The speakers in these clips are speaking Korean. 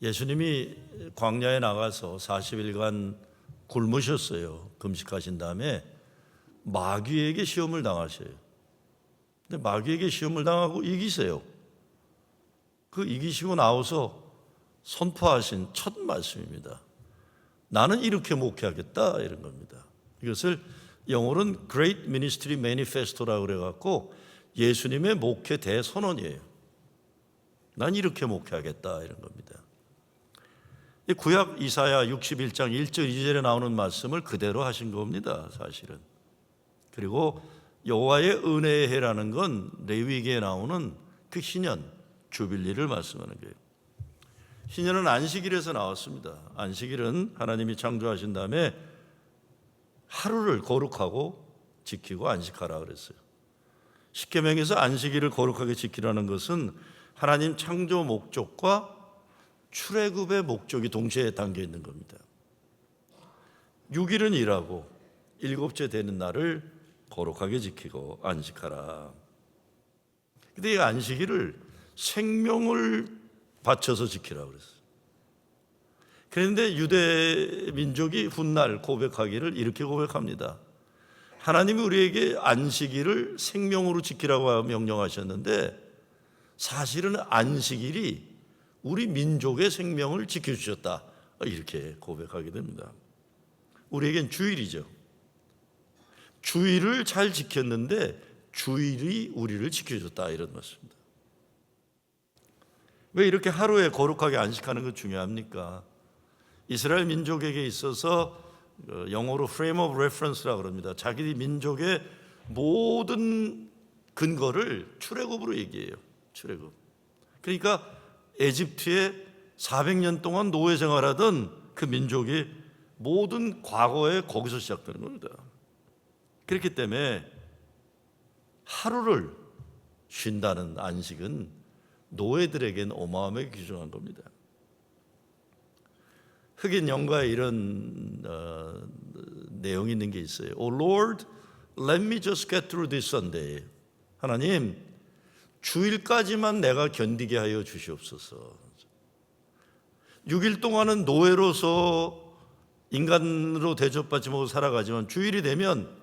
예수님이 광야에 나가서 40일간 굶으셨어요. 금식하신 다음에 마귀에게 시험을 당하셔요. 근데 마귀에게 시험을 당하고 이기세요. 그 이기시고 나와서 선포하신 첫 말씀입니다. 나는 이렇게 목회하겠다, 이런 겁니다. 이것을 영어로는 Great Ministry Manifesto라고 그래갖고 예수님의 목회 대선언이에요. 난 이렇게 목회하겠다, 이런 겁니다. 이 구약 이사야 61장 1절 2절에 나오는 말씀을 그대로 하신 겁니다, 사실은. 그리고 여호와의 은혜의 해라는 건 레위기에 나오는 그 희년, 주빌리를 말씀하는 거예요. 희년은 안식일에서 나왔습니다. 안식일은 하나님이 창조하신 다음에 하루를 거룩하고 지키고 안식하라 그랬어요. 십계명에서 안식일을 거룩하게 지키라는 것은 하나님 창조 목적과 출애굽의 목적이 동시에 담겨 있는 겁니다. 6일은 일하고 7째 되는 날을 거룩하게 지키고 안식하라. 근데 이 안식일을 생명을 바쳐서 지키라고 그랬어요. 그런데 유대 민족이 훗날 고백하기를 이렇게 고백합니다. 하나님이 우리에게 안식일을 생명으로 지키라고 명령하셨는데 사실은 안식일이 우리 민족의 생명을 지켜주셨다, 이렇게 고백하게 됩니다. 우리에겐 주일이죠. 주일을 잘 지켰는데 주일이 우리를 지켜줬다, 이런 말씀입니다. 왜 이렇게 하루에 거룩하게 안식하는 건 중요합니까? 이스라엘 민족에게 있어서 영어로 frame of reference라고 합니다. 자기 민족의 모든 근거를 출애굽으로 얘기해요. 출애굽. 그러니까 에집트에 400년 동안 노예 생활하던 그 민족이 모든 과거에 거기서 시작되는 겁니다. 그렇기 때문에 하루를 쉰다는 안식은 노예들에겐 어마어마하게 귀중한 겁니다. 흑인 영가에 이런 내용이 있는 게 있어요. Oh Lord, let me just get through this Sunday. 하나님, 주일까지만 내가 견디게 하여 주시옵소서. 6일 동안은 노예로서 인간으로 대접받지 못하고 살아가지만 주일이 되면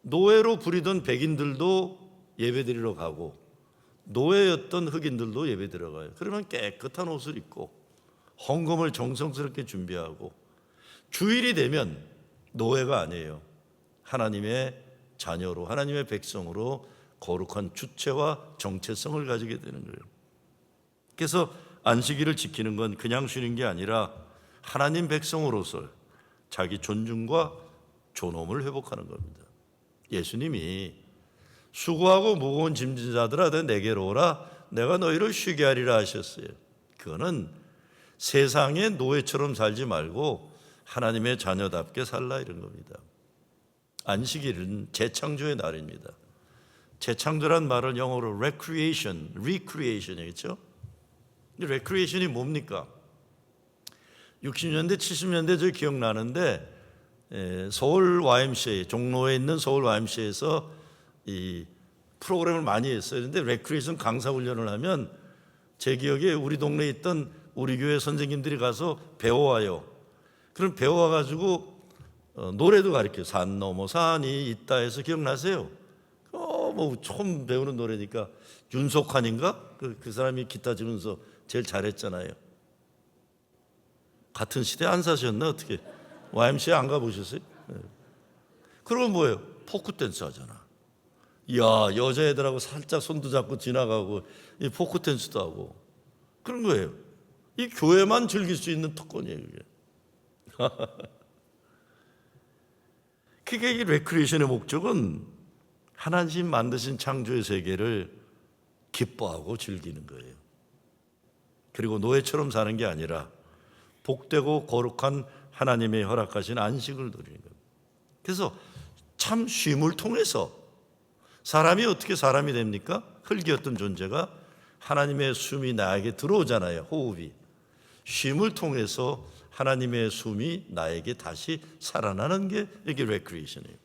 노예로 부리던 백인들도 예배드리러 가고 노예였던 흑인들도 예배드리러 가요. 그러면 깨끗한 옷을 입고 헌금을 정성스럽게 준비하고 주일이 되면 노예가 아니에요. 하나님의 자녀로, 하나님의 백성으로 거룩한 주체와 정체성을 가지게 되는 거예요. 그래서 안식일을 지키는 건 그냥 쉬는 게 아니라 하나님 백성으로서 자기 존중과 존엄을 회복하는 겁니다. 예수님이 수고하고 무거운 짐진 자들아 내게로 오라, 내가 너희를 쉬게 하리라 하셨어요. 그거는 세상의 노예처럼 살지 말고 하나님의 자녀답게 살라, 이런 겁니다. 안식일은 재창조의 날입니다. 재창조란 말은 영어로 recreation, recreation이겠죠. recreation이 뭡니까? 60년대, 70년대 저 기억나는데 서울 YMCA, 종로에 있는 서울 YMCA에서 이 프로그램을 많이 했어요. 그런데 recreation 강사 훈련을 하면 제 기억에 우리 동네에 있던 우리 교회 선생님들이 가서 배워와요. 그럼 배워와가지고 노래도 가르쳐요. 산 넘어 산이 있다 해서 기억나세요? 뭐 처음 배우는 노래니까 윤석환인가? 그 사람이 기타 치면서 제일 잘했잖아요. 같은 시대 안 사셨나 어떻게? YMCA 안 가보셨어요? 네. 그러면 뭐예요? 포크 댄스 하잖아. 이야, 여자애들하고 살짝 손도 잡고 지나가고 이 포크 댄스도 하고 그런 거예요. 이 교회만 즐길 수 있는 특권이에요, 그게. 그게 이 레크리에이션의 목적은 하나님 만드신 창조의 세계를 기뻐하고 즐기는 거예요. 그리고 노예처럼 사는 게 아니라 복되고 거룩한 하나님의 허락하신 안식을 누리는 겁니다. 그래서 참 쉼을 통해서 사람이 어떻게 사람이 됩니까? 흙이었던 존재가 하나님의 숨이 나에게 들어오잖아요. 호흡이. 쉼을 통해서 하나님의 숨이 나에게 다시 살아나는 게 이게 레크리에이션이에요.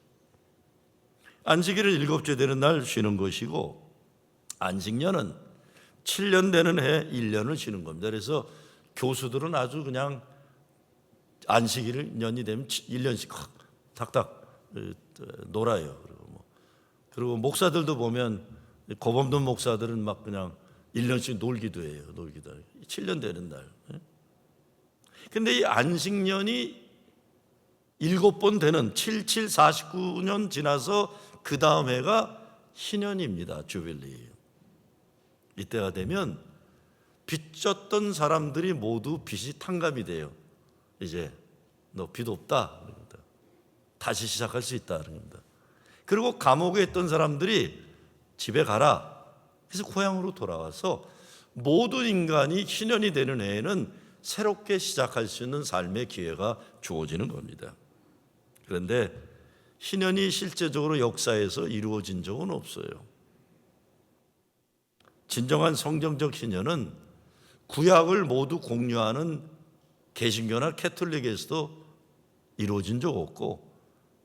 안식일은 7째 되는 날 쉬는 것이고 안식년은 7년 되는 해 1년을 쉬는 겁니다. 그래서 교수들은 아주 그냥 안식일을 년이 되면 1년씩 탁탁 놀아요. 그리고 목사들도 보면 고범돈 목사들은 막 그냥 1년씩 놀기도 해요. 7년 되는 날. 근데 이 안식년이 7번 되는 77, 49년 지나서 그 다음 해가 희년입니다. 주빌리. 이때가 되면 빚졌던 사람들이 모두 빚이 탕감이 돼요. 이제 너 빚 없다. 다시 시작할 수 있다. 그리고 감옥에 있던 사람들이 집에 가라. 그래서 고향으로 돌아와서 모든 인간이 희년이 되는 해에는 새롭게 시작할 수 있는 삶의 기회가 주어지는 겁니다. 그런데 희년이 실제적으로 역사에서 이루어진 적은 없어요. 진정한 성경적 희년은 구약을 모두 공유하는 개신교나 캐톨릭에서도 이루어진 적 없고,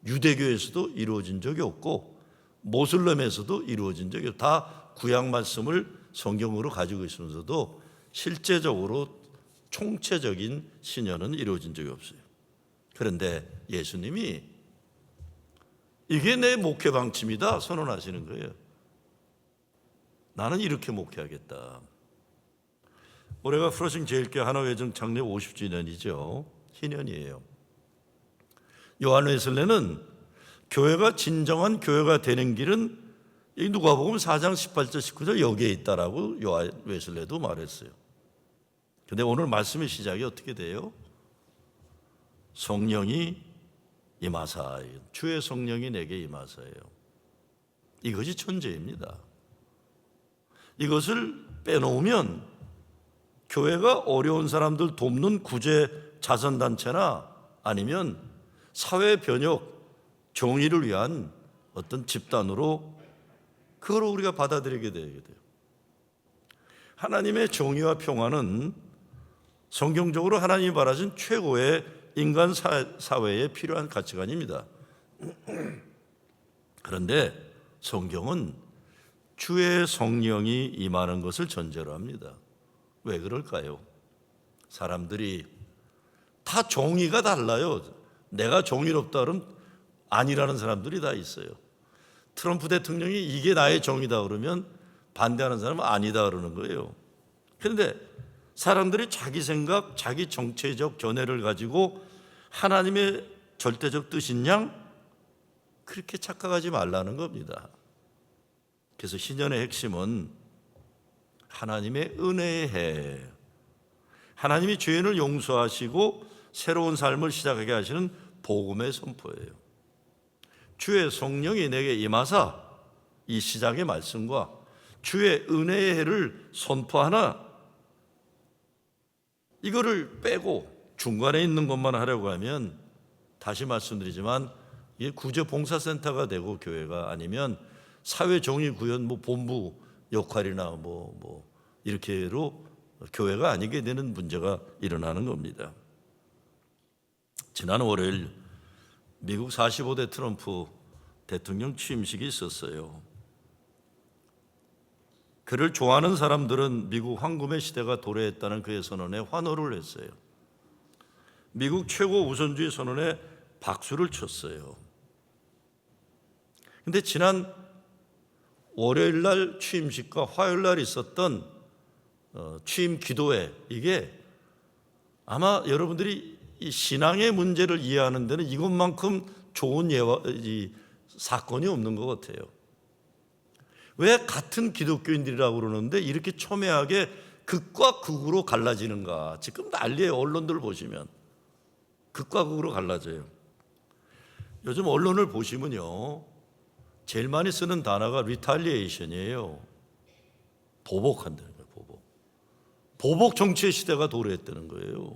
유대교에서도 이루어진 적이 없고, 모슬렘에서도 이루어진 적이 없고, 다 구약 말씀을 성경으로 가지고 있으면서도 실제적으로 총체적인 신년은 이루어진 적이 없어요. 그런데 예수님이 이게 내 목회 방침이다 선언하시는 거예요. 나는 이렇게 목회하겠다. 올해가 프로싱 제일교회 하나회정 창립 50주년이죠. 희년이에요. 요한 웨슬레는 교회가 진정한 교회가 되는 길은 이 누가복음 4장 18절 19절 여기에 있다라고 요한 웨슬레도 말했어요. 근데 오늘 말씀의 시작이 어떻게 돼요? 성령이 임하사, 주의 성령이 내게 임하사예요. 이것이 천재입니다. 이것을 빼놓으면 교회가 어려운 사람들 돕는 구제 자선단체나 아니면 사회 변혁, 정의를 위한 어떤 집단으로 그걸 우리가 받아들이게 되게 돼요. 하나님의 정의와 평화는 성경적으로 하나님이 바라신 최고의 인간 사회에 필요한 가치관입니다. 그런데 성경은 주의 성령이 임하는 것을 전제로 합니다. 왜 그럴까요? 사람들이 다 정의가 달라요. 내가 정의롭다 그러면 아니라는 사람들이 다 있어요. 트럼프 대통령이 이게 나의 정의다 그러면 반대하는 사람은 아니다 그러는 거예요. 그런데 사람들이 자기 생각, 자기 정체적 견해를 가지고 하나님의 절대적 뜻인 양 그렇게 착각하지 말라는 겁니다. 그래서 희년의 핵심은 하나님의 은혜의 해, 하나님이 죄인을 용서하시고 새로운 삶을 시작하게 하시는 복음의 선포예요. 주의 성령이 내게 임하사, 이 시작의 말씀과 주의 은혜의 해를 선포하나, 이거를 빼고 중간에 있는 것만 하려고 하면 다시 말씀드리지만 이게 구제봉사센터가 되고 교회가 아니면 사회정의구현 본부 역할이나 이렇게로 교회가 아니게 되는 문제가 일어나는 겁니다. 지난 월요일 미국 45대 트럼프 대통령 취임식이 있었어요. 그를 좋아하는 사람들은 미국 황금의 시대가 도래했다는 그의 선언에 환호를 했어요. 미국 최고 우선주의 선언에 박수를 쳤어요. 그런데 지난 월요일 날 취임식과 화요일 날 있었던 취임 기도회, 이게 아마 여러분들이 이 신앙의 문제를 이해하는 데는 이것만큼 좋은 사건이 없는 것 같아요. 왜 같은 기독교인들이라고 그러는데 이렇게 첨예하게 극과 극으로 갈라지는가? 지금 난리예요. 언론들 보시면 극과 극으로 갈라져요. 요즘 언론을 보시면요, 제일 많이 쓰는 단어가 리탈리에이션이에요. 보복한다는 거예요. 보복 정치의 시대가 도래했다는 거예요.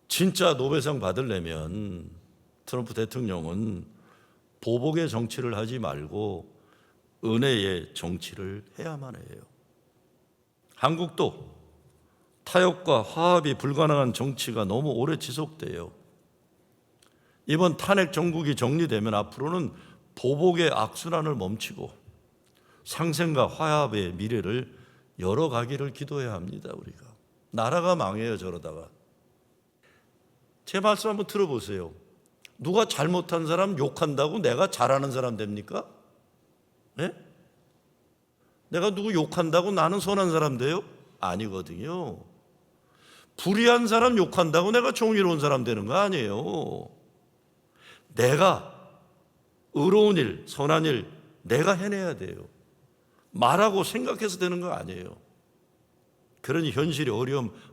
진짜 노벨상 받으려면 트럼프 대통령은 보복의 정치를 하지 말고 은혜의 정치를 해야만 해요. 한국도 타협과 화합이 불가능한 정치가 너무 오래 지속돼요. 이번 탄핵 정국이 정리되면 앞으로는 보복의 악순환을 멈추고 상생과 화합의 미래를 열어가기를 기도해야 합니다. 우리가 나라가 망해요. 저러다가. 제 말씀 한번 들어보세요. 누가 잘못한 사람 욕한다고 내가 잘하는 사람 됩니까? 네? 내가 누구 욕한다고 나는 선한 사람 돼요? 아니거든요. 불의한 사람 욕한다고 내가 정의로운 사람 되는 거 아니에요. 내가 의로운 일, 선한 일 내가 해내야 돼요. 말하고 생각해서 되는 거 아니에요. 그러니 현실이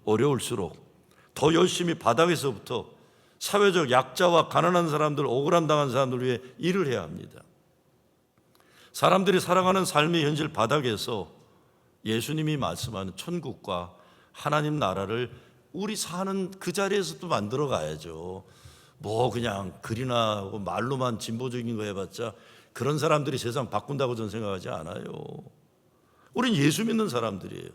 어려울수록 더 열심히 바닥에서부터 사회적 약자와 가난한 사람들, 억울함 당한 사람들 위해 일을 해야 합니다. 사람들이 살아가는 삶의 현실 바닥에서 예수님이 말씀하는 천국과 하나님 나라를 우리 사는 그 자리에서도 만들어 가야죠. 뭐 그냥 글이나 하고 말로만 진보적인 거 해봤자 그런 사람들이 세상 바꾼다고 저는 생각하지 않아요. 우린 예수 믿는 사람들이에요.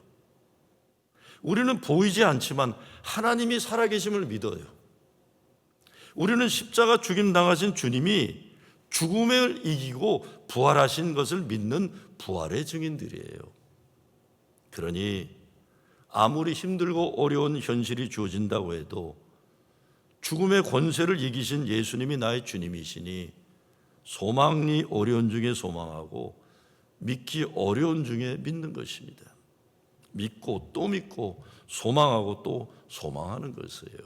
우리는 보이지 않지만 하나님이 살아계심을 믿어요. 우리는 십자가 죽임 당하신 주님이 죽음을 이기고 부활하신 것을 믿는 부활의 증인들이에요. 그러니 아무리 힘들고 어려운 현실이 주어진다고 해도 죽음의 권세를 이기신 예수님이 나의 주님이시니 소망이 어려운 중에 소망하고 믿기 어려운 중에 믿는 것입니다. 믿고 또 믿고 소망하고 또 소망하는 것이에요.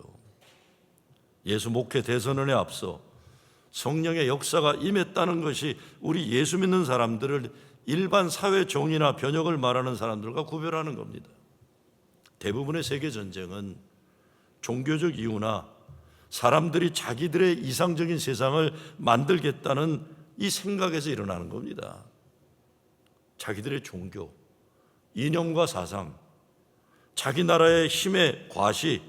예수 목회 대선언에 앞서 성령의 역사가 임했다는 것이 우리 예수 믿는 사람들을 일반 사회 정의나 변혁을 말하는 사람들과 구별하는 겁니다. 대부분의 세계 전쟁은 종교적 이유나 사람들이 자기들의 이상적인 세상을 만들겠다는 이 생각에서 일어나는 겁니다. 자기들의 종교, 이념과 사상, 자기 나라의 힘의 과시,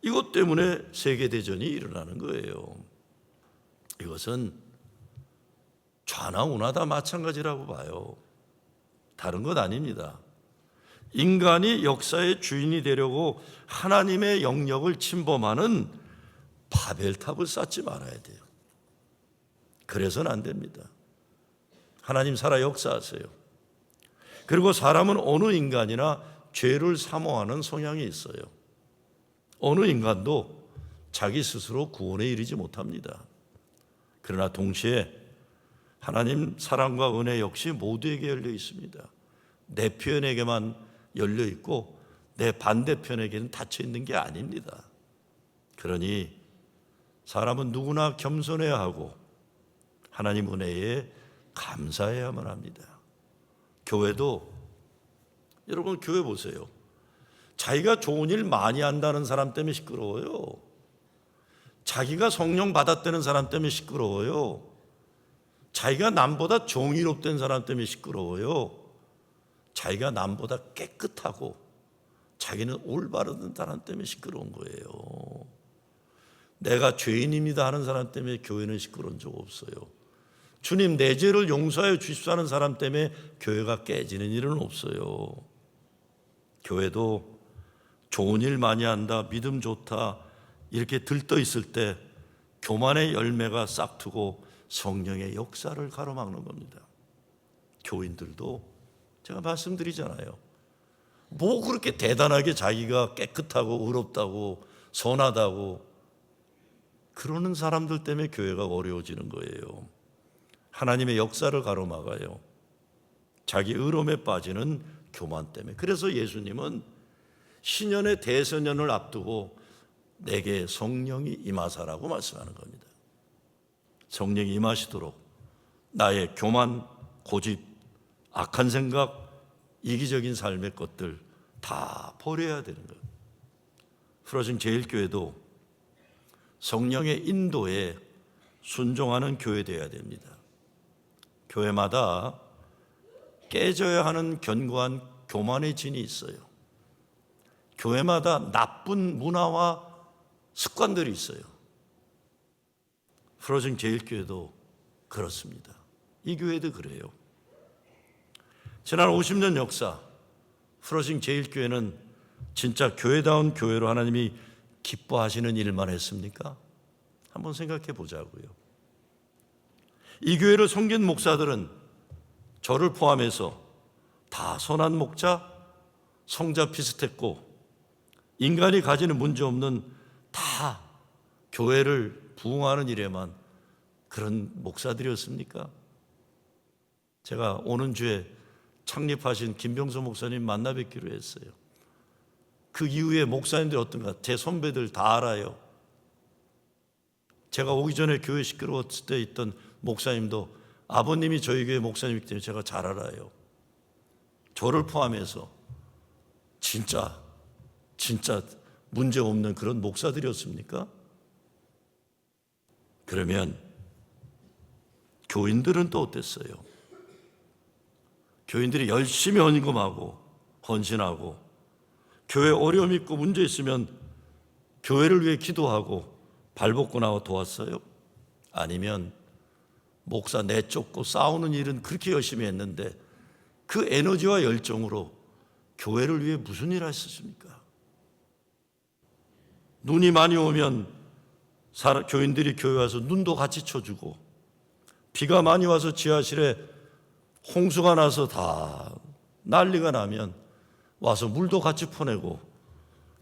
이것 때문에 세계대전이 일어나는 거예요. 이것은 좌나 우나 다 마찬가지라고 봐요. 다른 것 아닙니다. 인간이 역사의 주인이 되려고 하나님의 영역을 침범하는 바벨탑을 쌓지 말아야 돼요. 그래서는 안 됩니다. 하나님 살아 역사하세요. 그리고 사람은 어느 인간이나 죄를 사모하는 성향이 있어요. 어느 인간도 자기 스스로 구원에 이르지 못합니다. 그러나 동시에 하나님 사랑과 은혜 역시 모두에게 열려 있습니다. 내 편에게만 열려 있고 내 반대편에게는 닫혀 있는 게 아닙니다. 그러니 사람은 누구나 겸손해야 하고 하나님 은혜에 감사해야만 합니다. 교회도 여러분 교회 보세요. 자기가 좋은 일 많이 한다는 사람 때문에 시끄러워요. 자기가 성령 받았다는 사람 때문에 시끄러워요. 자기가 남보다 정의롭다는 사람 때문에 시끄러워요. 자기가 남보다 깨끗하고 자기는 올바른 사람 때문에 시끄러운 거예요. 내가 죄인입니다 하는 사람 때문에 교회는 시끄러운 적 없어요. 주님 내 죄를 용서하여 주십시오 하는 사람 때문에 교회가 깨지는 일은 없어요. 교회도 좋은 일 많이 한다, 믿음 좋다 이렇게 들떠 있을 때 교만의 열매가 싹트고 성령의 역사를 가로막는 겁니다. 교인들도 제가 말씀드리잖아요. 뭐 그렇게 대단하게 자기가 깨끗하고 의롭다고 선하다고 그러는 사람들 때문에 교회가 어려워지는 거예요. 하나님의 역사를 가로막아요. 자기 의로움에 빠지는 교만 때문에. 그래서 예수님은 신년의 대선연을 앞두고 내게 성령이 임하사라고 말씀하는 겁니다. 성령이 임하시도록 나의 교만, 고집, 악한 생각, 이기적인 삶의 것들 다 버려야 되는 거예요. 프로징 제일교회도 성령의 인도에 순종하는 교회 되어야 됩니다. 교회마다 깨져야 하는 견고한 교만의 진이 있어요. 교회마다 나쁜 문화와 습관들이 있어요. 프로징 제일교회도 그렇습니다. 이 교회도 그래요. 지난 50년 역사 프로징 제일교회는 진짜 교회다운 교회로 하나님이 기뻐하시는 일만 했습니까? 한번 생각해 보자고요. 이 교회를 섬긴 목사들은 저를 포함해서 다 선한 목자, 성자 비슷했고 인간이 가지는 문제 없는 다 교회를 부흥하는 일에만 그런 목사들이었습니까? 제가 오는 주에 창립하신 김병수 목사님 만나 뵙기로 했어요. 그 이후에 목사님들이 어떤가 제 선배들 다 알아요. 제가 오기 전에 교회 시끄러웠을 때 있던 목사님도 아버님이 저희 교회 목사님이기 때문에 제가 잘 알아요. 저를 포함해서 진짜 문제 없는 그런 목사들이었습니까? 그러면 교인들은 또 어땠어요? 교인들이 열심히 헌신하고 교회 어려움 있고 문제 있으면 교회를 위해 기도하고 발벗고 나와 도왔어요? 아니면 목사 내쫓고 싸우는 일은 그렇게 열심히 했는데 그 에너지와 열정으로 교회를 위해 무슨 일을 하셨습니까? 눈이 많이 오면 교인들이 교회 와서 눈도 같이 쳐주고, 비가 많이 와서 지하실에 홍수가 나서 다 난리가 나면 와서 물도 같이 퍼내고,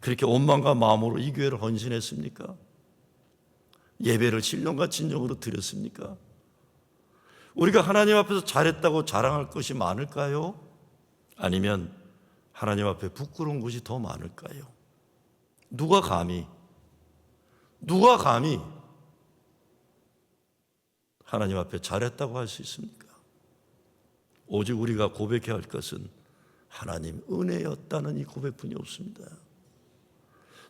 그렇게 온 마음과 마음으로 이 교회를 헌신했습니까? 예배를 신령과 진정으로 드렸습니까? 우리가 하나님 앞에서 잘했다고 자랑할 것이 많을까요? 아니면 하나님 앞에 부끄러운 것이 더 많을까요? 누가 감히 하나님 앞에 잘했다고 할 수 있습니까? 오직 우리가 고백해야 할 것은 하나님 은혜였다는 이 고백뿐이 없습니다.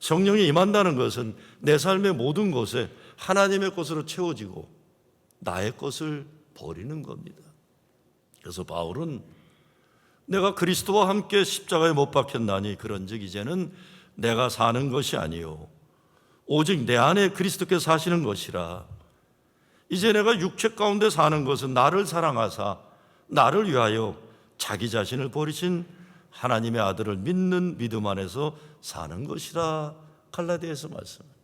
성령이 임한다는 것은 내 삶의 모든 것에 하나님의 것으로 채워지고 나의 것을 버리는 겁니다. 그래서 바울은 내가 그리스도와 함께 십자가에 못 박혔나니 그런즉 이제는 내가 사는 것이 아니요 오직 내 안에 그리스도께서 사시는 것이라. 이제 내가 육체 가운데 사는 것은 나를 사랑하사 나를 위하여 자기 자신을 버리신 하나님의 아들을 믿는 믿음 안에서 사는 것이라. 갈라디아에서 말씀합니다.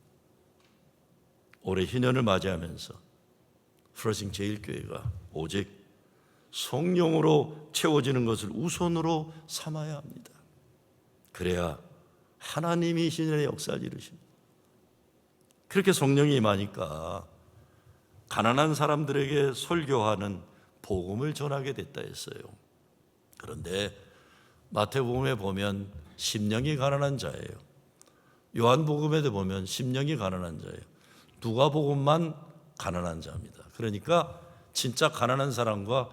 올해 희년을 맞이하면서 프로싱 제1교회가 오직 성령으로 채워지는 것을 우선으로 삼아야 합니다. 그래야 하나님이 희년의 역사를 이루십니다. 그렇게 성령이 임하니까 가난한 사람들에게 설교하는 복음을 전하게 됐다 했어요. 그런데 마태복음에 보면 심령이 가난한 자예요. 요한복음에도 보면 심령이 가난한 자예요. 누가복음만 가난한 자입니다. 그러니까 진짜 가난한 사람과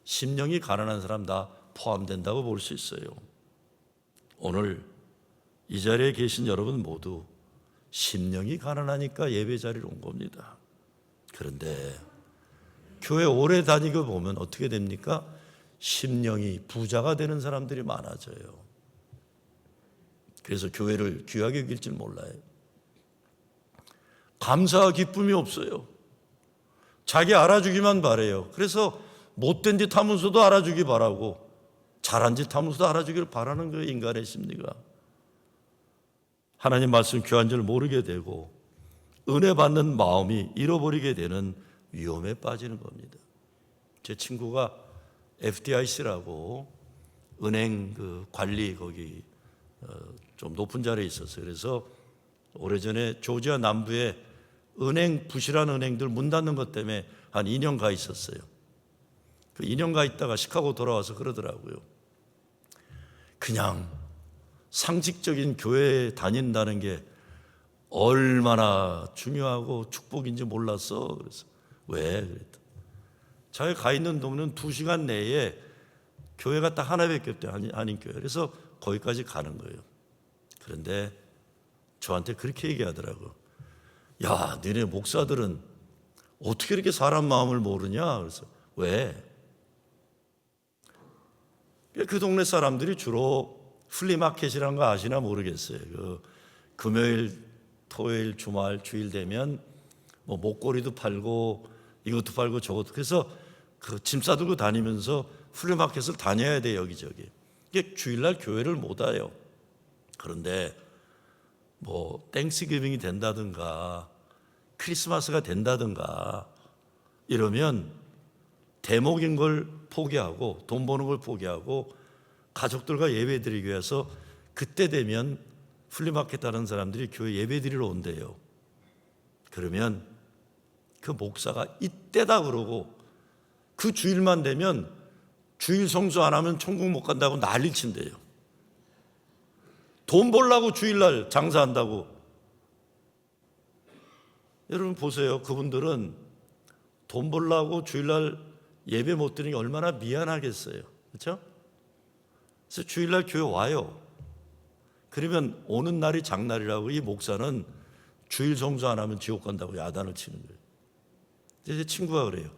심령이 가난한 사람 다 포함된다고 볼 수 있어요. 오늘 이 자리에 계신 여러분 모두 심령이 가난하니까 예배 자리로 온 겁니다. 그런데 교회 오래 다니고 보면 어떻게 됩니까? 심령이 부자가 되는 사람들이 많아져요. 그래서 교회를 귀하게 여길 줄 몰라요. 감사와 기쁨이 없어요. 자기 알아주기만 바래요. 그래서 못된 짓 하면서도 알아주기 바라고 잘한 짓 하면서도 알아주기를 바라는 거예요. 인간의 심리가. 하나님 말씀 귀한 줄 모르게 되고 은혜 받는 마음이 잃어버리게 되는 위험에 빠지는 겁니다. 제 친구가 FDIC라고 은행 관리 거기 좀 높은 자리에 있었어요. 그래서 오래전에 조지아 남부에 은행 부실한 은행들 문 닫는 것 때문에 한 2년 가 있었어요. 그 2년 가 있다가 시카고 돌아와서 그러더라고요. 그냥 상식적인 교회에 다닌다는 게 얼마나 중요하고 축복인지 몰랐어. 그래서 왜? 그랬더니 자기 가 있는 동네는 2시간 내에 교회가 딱 하나밖에 없대요. 한인교회. 그래서 거기까지 가는 거예요. 그런데 저한테 그렇게 얘기하더라고요. 야, 너네 목사들은 어떻게 이렇게 사람 마음을 모르냐? 그래서 왜? 그 동네 사람들이 주로 플리마켓이라는 거 아시나 모르겠어요. 금요일, 토요일, 주말, 주일 되면 뭐 목걸이도 팔고 이것도 팔고 저것도. 그래서 짐 싸들고 다니면서 플리마켓을 다녀야 돼요, 여기저기. 이게 주일날 교회를 못 와요. 그런데 뭐 땡스기빙이 된다든가 크리스마스가 된다든가 이러면 대목인 걸 포기하고 돈 버는 걸 포기하고 가족들과 예배 드리기 위해서 그때 되면 플리마켓 하는 사람들이 교회 예배 드리러 온대요. 그러면 그 목사가 이때다 그러고 그 주일만 되면 주일 성수 안 하면 천국 못 간다고 난리 친대요. 돈 벌라고 주일날 장사한다고. 여러분 보세요. 그분들은 돈 벌라고 주일날 예배 못 드리는 게 얼마나 미안하겠어요. 그렇죠? 그래서 주일날 교회 와요. 그러면 오는 날이 장날이라고 이 목사는 주일 성수 안 하면 지옥 간다고 야단을 치는 거예요. 제 친구가 그래요.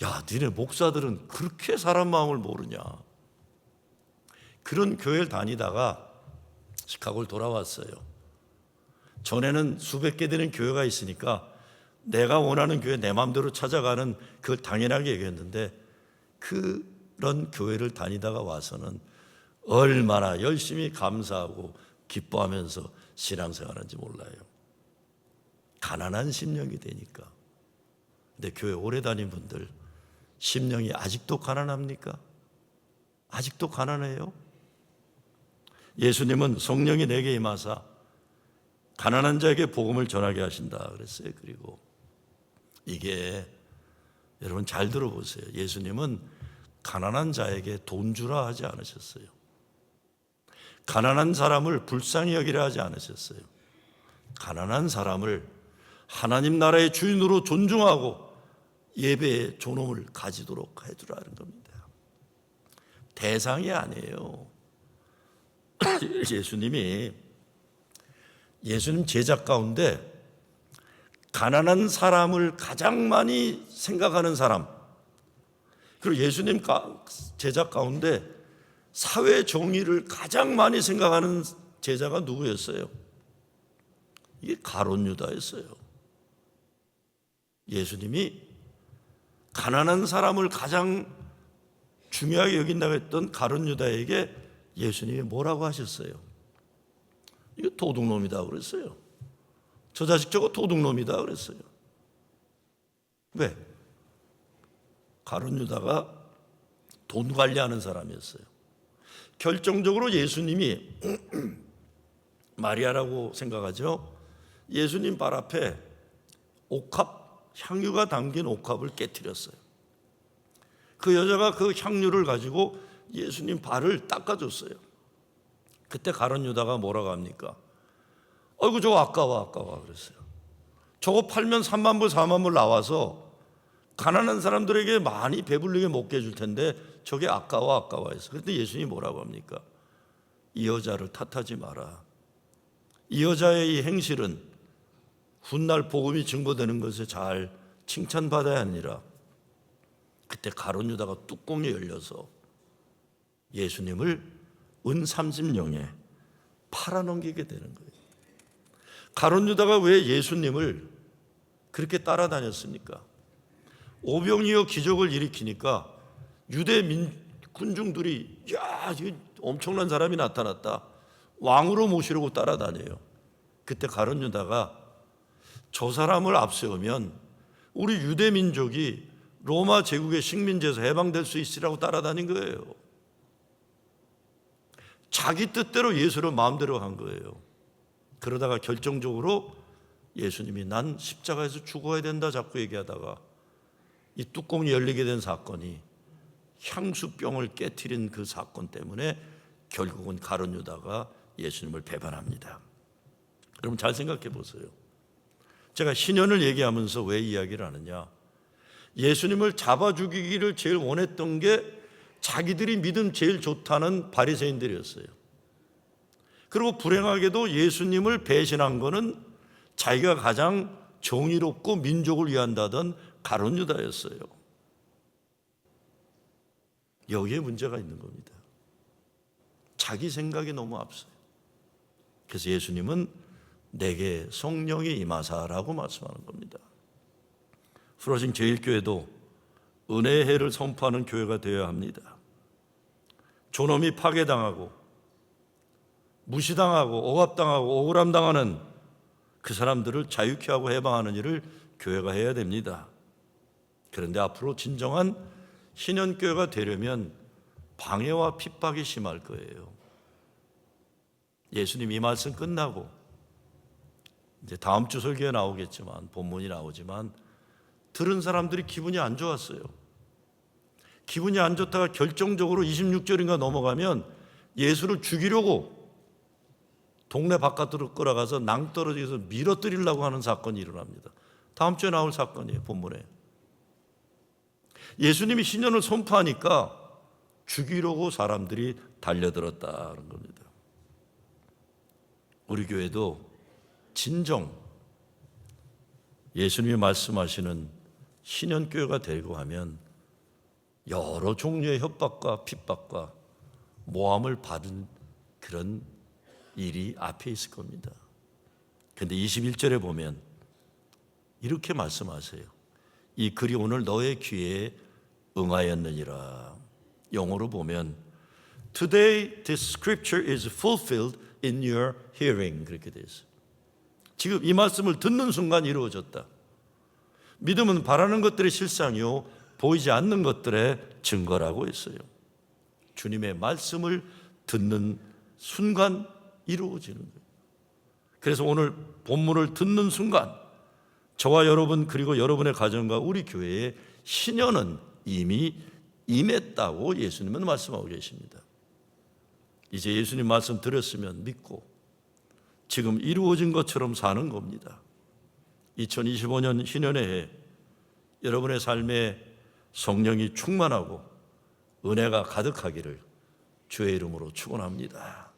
야, 니네 목사들은 그렇게 사람 마음을 모르냐. 그런 교회를 다니다가 시카고를 돌아왔어요. 전에는 수백 개 되는 교회가 있으니까 내가 원하는 교회 내 마음대로 찾아가는 그걸 당연하게 얘기했는데 그런 교회를 다니다가 와서는 얼마나 열심히 감사하고 기뻐하면서 신앙생활하는지 몰라요. 가난한 심령이 되니까. 근데 교회 오래 다닌 분들 심령이 아직도 가난합니까? 아직도 가난해요? 예수님은 성령이 내게 임하사 가난한 자에게 복음을 전하게 하신다 그랬어요. 그리고 이게 여러분 잘 들어보세요. 예수님은 가난한 자에게 돈 주라 하지 않으셨어요. 가난한 사람을 불쌍히 여기라 하지 않으셨어요. 가난한 사람을 하나님 나라의 주인으로 존중하고 예배의 존엄을 가지도록 해주라는 겁니다. 대상이 아니에요. 예수님 제자 가운데 가난한 사람을 가장 많이 생각하는 사람, 그리고 예수님 제자 가운데 사회 정의를 가장 많이 생각하는 제자가 누구였어요? 이게 가룟 유다였어요. 예수님이 가난한 사람을 가장 중요하게 여긴다고 했던 가룟 유다에게 예수님이 뭐라고 하셨어요? 이거 도둑놈이다 그랬어요. 저 자식 저거 도둑놈이다 그랬어요. 왜? 가룟 유다가 돈 관리하는 사람이었어요. 결정적으로 예수님이 마리아라고 생각하죠. 예수님 발 앞에 향유가 담긴 옥합을 깨트렸어요. 그 여자가 그 향유를 가지고 예수님 발을 닦아줬어요. 그때 가룟 유다가 뭐라고 합니까? 어이구 저거 아까워 그랬어요. 저거 팔면 3만 불 4만 불 나와서 가난한 사람들에게 많이 배불리게 먹게 해줄 텐데 저게 아까워 해서. 그런데 예수님이 뭐라고 합니까? 이 여자를 탓하지 마라. 이 여자의 이 행실은 훗날 복음이 증거되는 것에 잘 칭찬받아야 하니라. 그때 가룟 유다가 뚜껑이 열려서 예수님을 은 30냥에 팔아넘기게 되는 거예요. 가룟 유다가 왜 예수님을 그렇게 따라다녔습니까? 오병이어 기적을 일으키니까 유대 군중들이 야, 엄청난 사람이 나타났다. 왕으로 모시려고 따라다녀요. 그때 가룟 유다가 저 사람을 앞세우면 우리 유대 민족이 로마 제국의 식민지에서 해방될 수 있으라고 따라다닌 거예요. 자기 뜻대로 예수를 마음대로 한 거예요. 그러다가 결정적으로 예수님이 난 십자가에서 죽어야 된다 자꾸 얘기하다가 이 뚜껑이 열리게 된 사건이 향수병을 깨트린 그 사건 때문에 결국은 가룟 유다가 예수님을 배반합니다. 여러분 잘 생각해 보세요. 제가 신년을 얘기하면서 왜 이야기를 하느냐? 예수님을 잡아 죽이기를 제일 원했던 게 자기들이 믿음 제일 좋다는 바리새인들이었어요. 그리고 불행하게도 예수님을 배신한 거는 자기가 가장 정의롭고 민족을 위한다던 가룟 유다였어요. 여기에 문제가 있는 겁니다. 자기 생각이 너무 앞서요. 그래서 예수님은 내게 성령이 임하사라고 말씀하는 겁니다. 프로징 제1교회도 은혜의 해를 선포하는 교회가 되어야 합니다. 존엄이 파괴당하고 무시당하고 억압당하고 억울함당하는 그 사람들을 자유케 하고 해방하는 일을 교회가 해야 됩니다. 그런데 앞으로 진정한 신현교회가 되려면 방해와 핍박이 심할 거예요. 예수님 이 말씀 끝나고 이제 다음 주 설교에 나오겠지만, 본문이 나오지만, 들은 사람들이 기분이 안 좋았어요. 기분이 안 좋다가 결정적으로 26절인가 넘어가면 예수를 죽이려고 동네 바깥으로 끌어가서 낭떠러지에서 밀어뜨리려고 하는 사건이 일어납니다. 다음 주에 나올 사건이에요, 본문에. 예수님이 신년을 선포하니까 죽이려고 사람들이 달려들었다는 겁니다. 우리 교회도 진정 예수님이 말씀하시는 신년교회가 되고 하면 여러 종류의 협박과 핍박과 모함을 받은 그런 일이 앞에 있을 겁니다. 그런데 21절에 보면 이렇게 말씀하세요. 이 글이 오늘 너의 귀에 응하였느니라. 영어로 보면 Today this scripture is fulfilled in your hearing. 그렇게 되어 있어요. 지금 이 말씀을 듣는 순간 이루어졌다. 믿음은 바라는 것들의 실상이요 보이지 않는 것들의 증거라고 했어요. 주님의 말씀을 듣는 순간 이루어지는 거예요. 그래서 오늘 본문을 듣는 순간 저와 여러분 그리고 여러분의 가정과 우리 교회에 신년은 이미 임했다고 예수님은 말씀하고 계십니다. 이제 예수님 말씀 들었으면 믿고 지금 이루어진 것처럼 사는 겁니다. 2025년 신년의 해 여러분의 삶에 성령이 충만하고 은혜가 가득하기를 주의 이름으로 축원합니다.